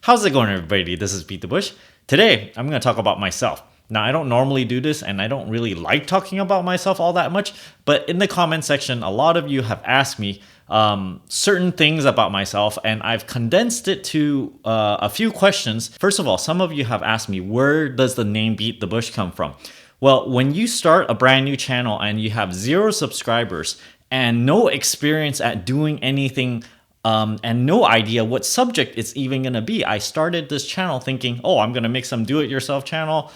How's it going, everybody? This is BeatTheBush. Today, I'm going to talk about myself. Now, I don't normally do this, and I don't really like talking about myself all that much, but in the comment section, a lot of you have asked me certain things about myself, and I've condensed it to a few questions. First of all, some of you have asked me, where does the name BeatTheBush come from? Well, when you start a brand new channel and you have 0 subscribers and no experience at doing anything and no idea what subject it's even going to be, I started this channel thinking, oh, I'm going to make some do-it-yourself channel,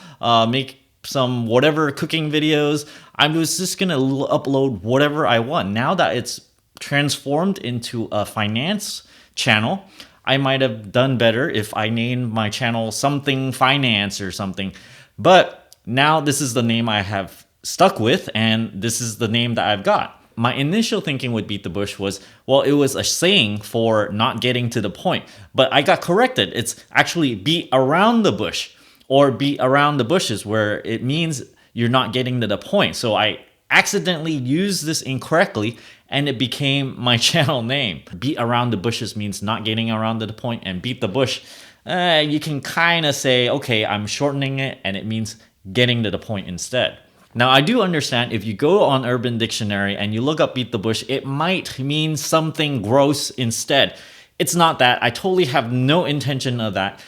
make some whatever cooking videos. I was just going to upload whatever I want. Now that it's transformed into a finance channel, I might have done better if I named my channel something finance or something. But now this is the name I have stuck with, and this is the name that I've got. My initial thinking with Beat the Bush was, well, it was a saying for not getting to the point. But I got corrected. It's actually beat around the bush, or beat around the bushes, where it means you're not getting to the point. So I accidentally used this incorrectly, and it became my channel name. Beat around the bushes means not getting around to the point, and beat the bush, you can kind of say, okay, I'm shortening it, and it means getting to the point instead. Now, I do understand if you go on Urban Dictionary and you look up Beat the Bush, it might mean something gross instead. It's not that. I totally have no intention of that.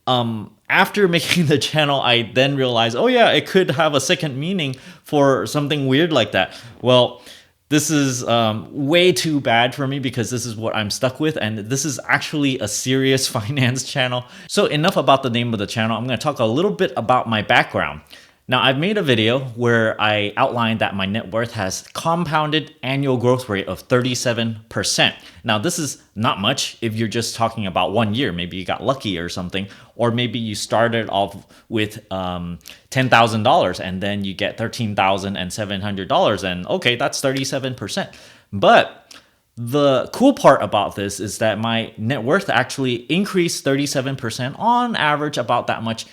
After making the channel, I then realized, oh yeah, it could have a second meaning for something weird like that. Well, this is way too bad for me because this is what I'm stuck with, and this is actually a serious finance channel. So enough about the name of the channel. I'm going to talk a little bit about my background. Now, I've made a video where I outlined that my net worth has compounded annual growth rate of 37%. Now, this is not much if you're just talking about 1 year. Maybe you got lucky or something, or maybe you started off with $10,000 and then you get $13,700, and okay, that's 37%. But the cool part about this is that my net worth actually increased 37% on average, about that much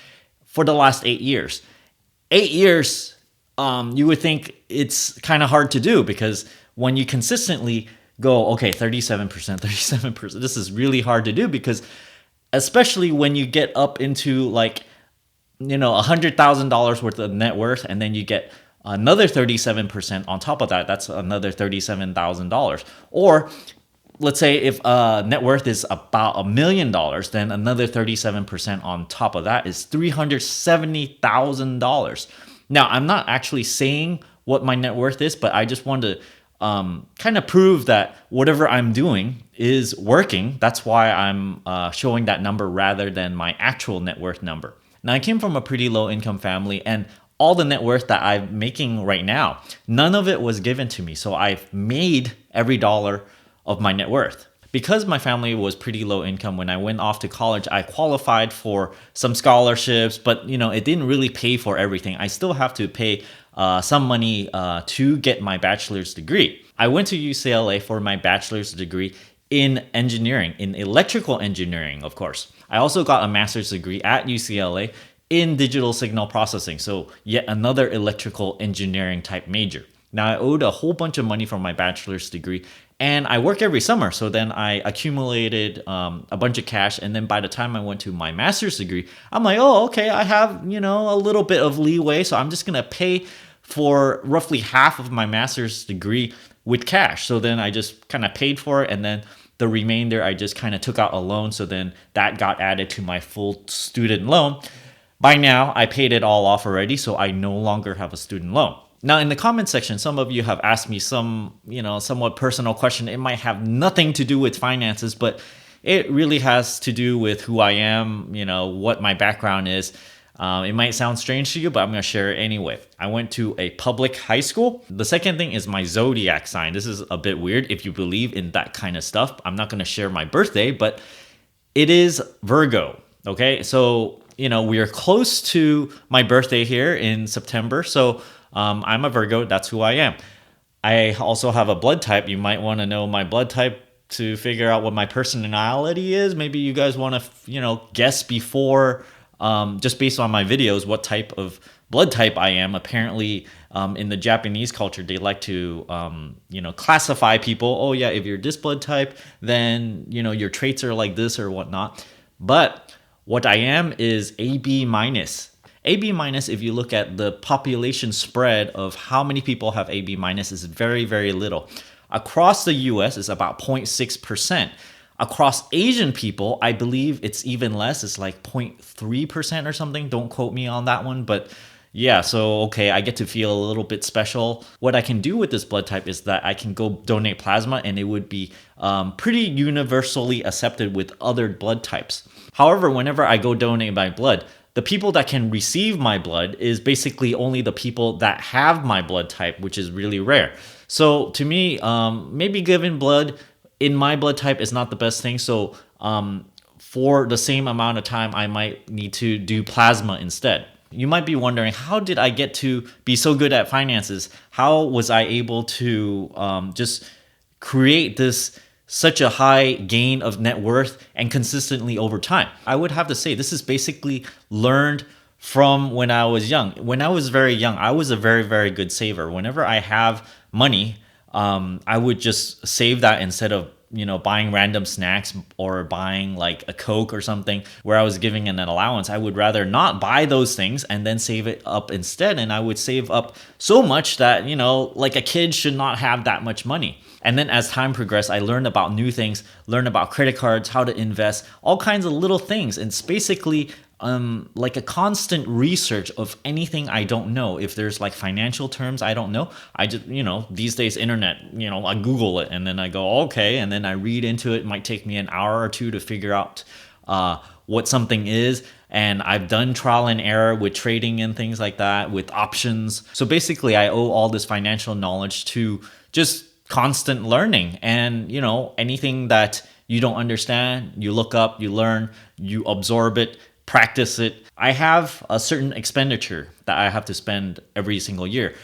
for the last 8 years. 8 years, you would think it's kind of hard to do, because when you consistently go, okay, 37%, this is really hard to do, because especially when you get up into like, $100,000 worth of net worth, and then you get another 37% on top of that, that's another $37,000. Or let's say if net worth is about $1 million, then another 37% on top of that is $370,000. Now, I'm not actually saying what my net worth is, but I just want to kind of prove that whatever I'm doing is working. That's why I'm showing that number rather than my actual net worth number. Now, I came from a pretty low income family, and all the net worth that I'm making right now, none of it was given to me. So I've made every dollar of my net worth. Because my family was pretty low income, when I went off to college, I qualified for some scholarships, but it didn't really pay for everything. I still have to pay some money to get my bachelor's degree. I went to UCLA for my bachelor's degree in engineering, in electrical engineering, of course. I also got a master's degree at UCLA in digital signal processing, so yet another electrical engineering type major. Now, I owed a whole bunch of money for my bachelor's degree, and I work every summer. So then I accumulated a bunch of cash. And then by the time I went to my master's degree, I'm like, oh, okay, I have, a little bit of leeway. So I'm just going to pay for roughly half of my master's degree with cash. So then I just kind of paid for it. And then the remainder, I just kind of took out a loan. So then that got added to my full student loan. By now, I paid it all off already. So I no longer have a student loan. Now, in the comment section, some of you have asked me some, somewhat personal question. It might have nothing to do with finances, but it really has to do with who I am, what my background is. It might sound strange to you, but I'm going to share it anyway. I went to a public high school. The second thing is my zodiac sign. This is a bit weird if you believe in that kind of stuff. I'm not going to share my birthday, but it is Virgo. Okay, so, we are close to my birthday here in September. So I'm a Virgo. That's who I am. I also have a blood type. You might want to know my blood type to figure out what my personality is. Maybe you guys want to, guess before, just based on my videos, what type of blood type I am. Apparently, in the Japanese culture, they like to, classify people. Oh yeah, if you're this blood type, then, your traits are like this or whatnot. But What I am is AB minus. AB minus, if you look at the population spread of how many people have AB minus, is very, very little. Across the US, it's about 0.6%. Across Asian people, I believe it's even less. It's like 0.3% or something. Don't quote me on that one, but yeah, so okay, I get to feel a little bit special. What I can do with this blood type is that I can go donate plasma and it would be pretty universally accepted with other blood types. However, whenever I go donate my blood, the people that can receive my blood is basically only the people that have my blood type, which is really rare. So to me, maybe giving blood in my blood type is not the best thing. So for the same amount of time, I might need to do plasma instead. You might be wondering, how did I get to be so good at finances? How was I able to just create this such a high gain of net worth and consistently over time? I would have to say this is basically learned from when I was young. When I was very young, I was a very, very good saver. Whenever I have money, I would just save that instead of buying random snacks or buying like a Coke or something where I was giving an allowance. I would rather not buy those things and then save it up instead. And I would save up so much that, like a kid should not have that much money. And then as time progressed, I learned about new things, learned about credit cards, how to invest, all kinds of little things. And it's basically like a constant research of anything I don't know. If there's like financial terms I don't know, I just, these days internet, I Google it and then I go, okay. And then I read into it. It might take me an hour or two to figure out what something is. And I've done trial and error with trading and things like that, with options. So basically I owe all this financial knowledge to just constant learning. And, anything that you don't understand, you look up, you learn, you absorb it, practice it. I have a certain expenditure that I have to spend every single year.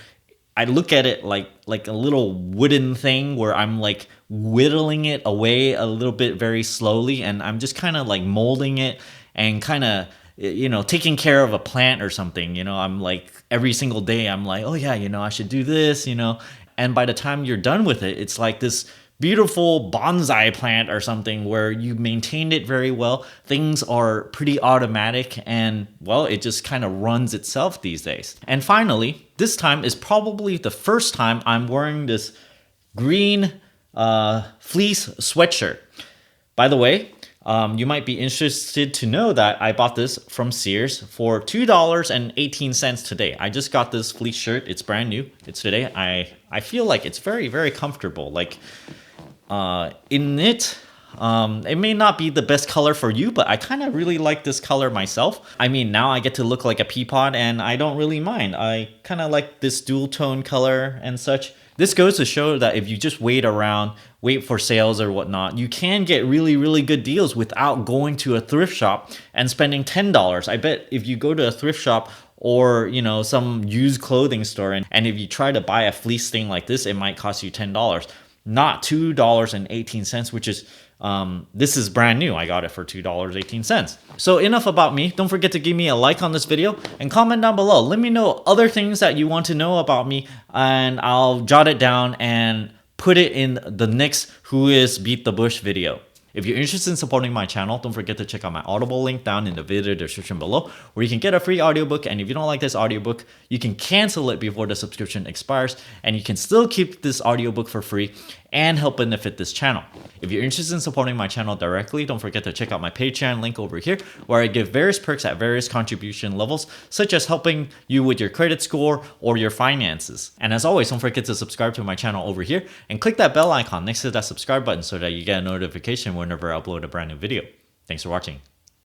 I look at it like a little wooden thing where I'm like whittling it away a little bit very slowly, and I'm just kind of like molding it and kind of taking care of a plant or something. I'm like every single day I'm like, oh yeah, I should do this, and by the time you're done with it, it's like this beautiful bonsai plant or something where you maintained it very well. Things are pretty automatic and, well, it just kind of runs itself these days. And finally, this time is probably the first time I'm wearing this green fleece sweatshirt. By the way, you might be interested to know that I bought this from Sears for $2.18 today. I just got this fleece shirt. It's brand new. It's today. I feel like it's very, very comfortable. Like in it, it may not be the best color for you, but I kind of really like this color myself. I mean, now I get to look like a peapod and I don't really mind. I kind of like this dual tone color and such. This goes to show that if you just wait around, wait for sales or whatnot, you can get really, really good deals without going to a thrift shop and spending $10. I bet if you go to a thrift shop or, some used clothing store, and if you try to buy a fleece thing like this, it might cost you $10, not $2.18, which is, this is brand new. I got it for $2.18. So enough about me. Don't forget to give me a like on this video and comment down below. Let me know other things that you want to know about me, and I'll jot it down and put it in the next Who is Beat the Bush video. If you're interested in supporting my channel, don't forget to check out my Audible link down in the video description below, where you can get a free audiobook. And if you don't like this audiobook, you can cancel it before the subscription expires, and you can still keep this audiobook for free and help benefit this channel. If you're interested in supporting my channel directly, don't forget to check out my Patreon link over here, where I give various perks at various contribution levels, such as helping you with your credit score or your finances. And as always, don't forget to subscribe to my channel over here and click that bell icon next to that subscribe button so that you get a notification whenever I upload a brand new video. Thanks for watching.